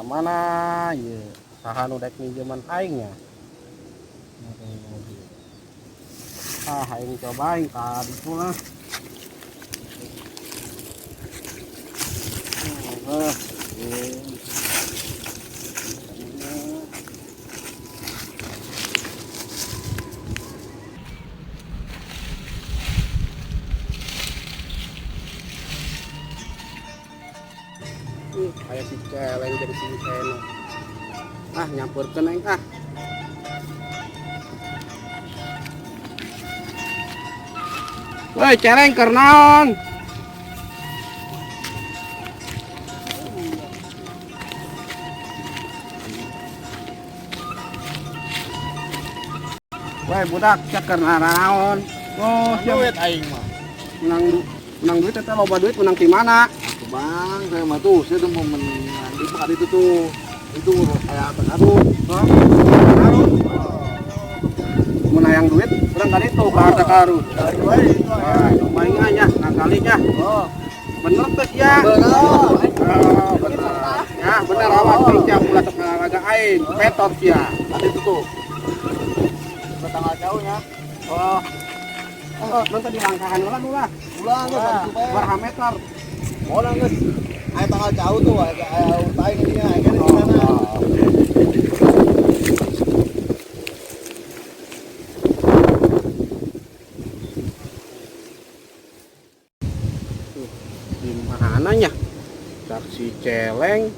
mana ya saha nu dek minjeman aing nya. Aing cobain ka ditu lah. Kayak si celeng jadi si Seno. Nyampurkeun aing ah. Woi celeng keur naon? Woi budak cek keur naon? Oh, duit aing mah. Menang duit eta loba duit menang di mana? Bang, saya mah tuh, saya tuh mau di tempat itu tuh. Itu kayak pengaruh. Karun. Mun hayang duit, urang kali tuh ka harta karun. Main nya ngakalinya. Oh, Bener tuh ya. benar. Ya, bener awak kerja ulah tok ngalaga aing. Petot ya. Tadi itu tuh. Tanggal jauhnya. Oh. Nanti di langkahan ulah. Ulang tuh satu supaya. Berapa meter? Ulang guys. Ayo tanggal jauh tuh, ayo utain ini ya, kan di sana. Di mananya? Saksi celeng.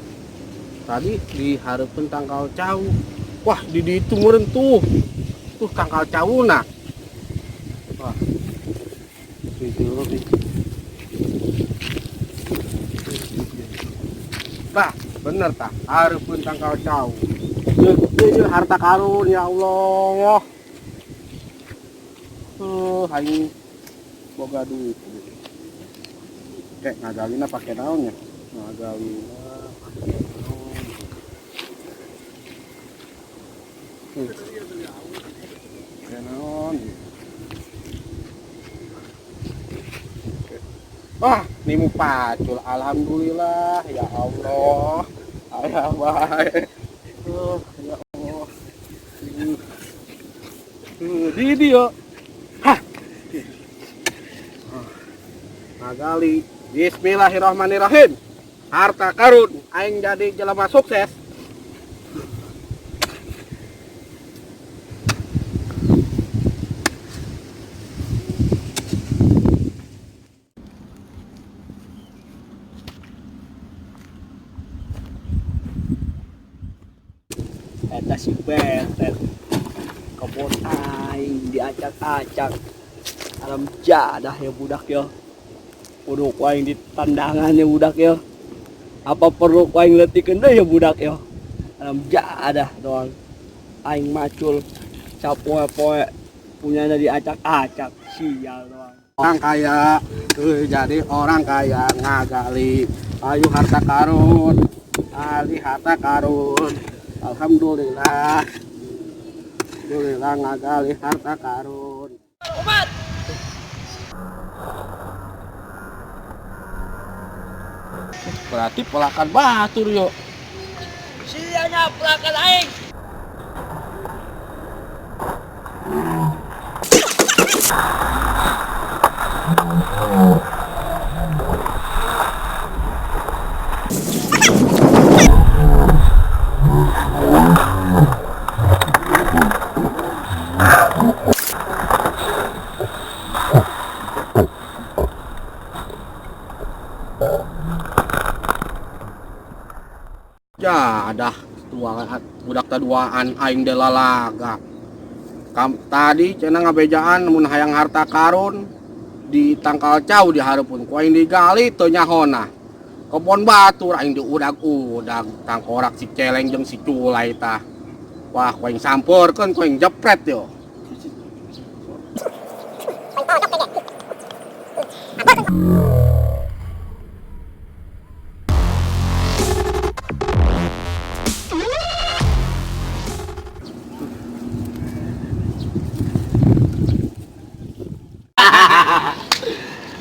Tadi dihareupeun tangkal cau. Wah, di ditu meureun tuh. Tuh tangkal cauna. Wah. Tah, bener tah. Hareupeun tangkal cau. Jeung harta karun ya Allah. Aing boga duit. Kayak ngagalina pake naon ya? Ngagalina pake naon? Pake naon? Wah, nimu pacul. Alhamdulillah ya Allah. Aya bae. Ya Allah. Di dia. Hah. Ngagali. Bismillahirrahmanirrahim. Harta karun aing jadi jelema sukses. Eta si betet kebon aing diacak-acak alam jadah ya budak ya. Kudu aing di tandangan ya budak ya. Apa perlu aing letikeun deui ya budak ya. Alam jadah doang. Aing macul sapoe-poe punyanya diacak-acak sial doang. Orang kaya, jadi orang kaya ngagali ayu harta karun, ali harta karun. Alhamdulillah, alhamdulillah ngagali harta karun. Umat. Berarti pelakan batur yuk. Sianya pelakan aing. Ya, dah budak taduaan aing delalaga. Tadi cenah ngabejaan mun hayang harta karun di tangkal cau dihareupeun ku aing digali teu nyahona. Kebon batur aing diudag-udag tangkorak si celeng jeung si culai tah. Wah, ku aing sampeurkeun ku aing jepret yo.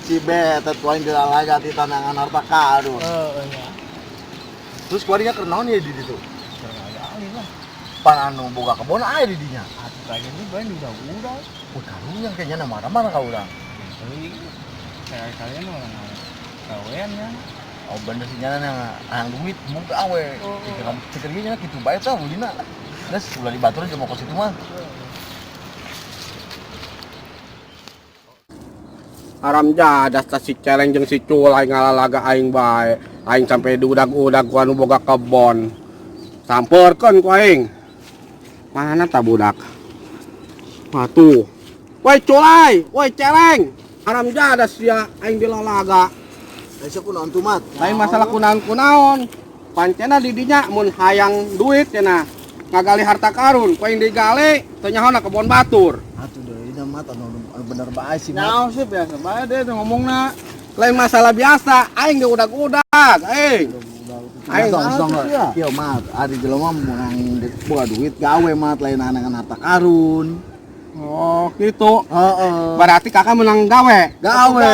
Si betet poin dilalaga di tandangan harta karun. Iya. Terus kuarinya kenaon ya di situ. Kali lah. Pan anu boga kebon aya di dinya. Atuh kayaknya ini bae udah. Oh, karung yang kayaknya marah-marah ka urang. Jadi kalian orang kawean ya. Oh, bener sih nyana yang duit muka awe. Pikirnya gitu bae tah ulina. Geus ulah dibatur aja mau ke situ mah. Aram jadas ta si celeng jeung si culai ngalalaga aing bae. Aing sampai diudag-udag ku anu boga kebon. Sampeurkeun ku aing. Mana ta budak? Atuh. Woi culai, woi celeng. Aram jadas ya aing dilalaga. Besok kunaon tuh mat. Lain masalah kunaon-kunaon. Pancena di dinya mun hayang duit cenah. Ngagali harta karun, ku aing digali teu nyahoana kebon batur. Atuh deui na mat anu bener bae sih mat. Naon sih biasa bae deh ngomongna. Lain masalah biasa, aing ge udag-udag, aing. Aing Song ieu mat, ari jelema mun boga duit gawe mat lain anangan harta karun. Oh, gitu. Heeh. Berarti kakak menang gawe. Gawe.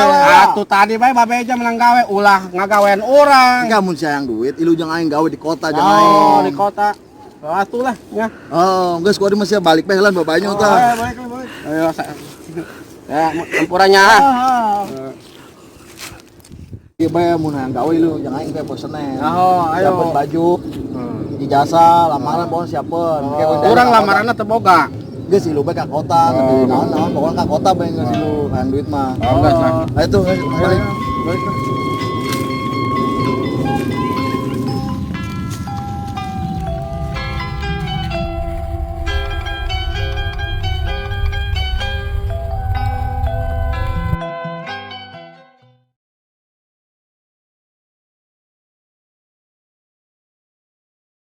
Atuh tadi bae babeja menang gawe, ulah ngagawean orang. Enggak mun sayang duit, ilu jeung aing gawe di kota jeung Oh, aing. di kota. Atuh lah, ya. Oh, geus kuari masih balik bae heula babanya Oh, tah. baik. Ayo, ya, campurannya. Ieu bae mun hayang gawe lu jeung aing teh pesenen. Oh, ayo. Siapeun baju, ijazah, lamaran pokoknya siapeun. Urang lamaranna teu boga. Geus ilu bae ka kota, Oh. naon-naon pokoknya ka kota bae geus ilu hayang duit mah. Oh, geus lah. Ayo tuh, balik. Baik.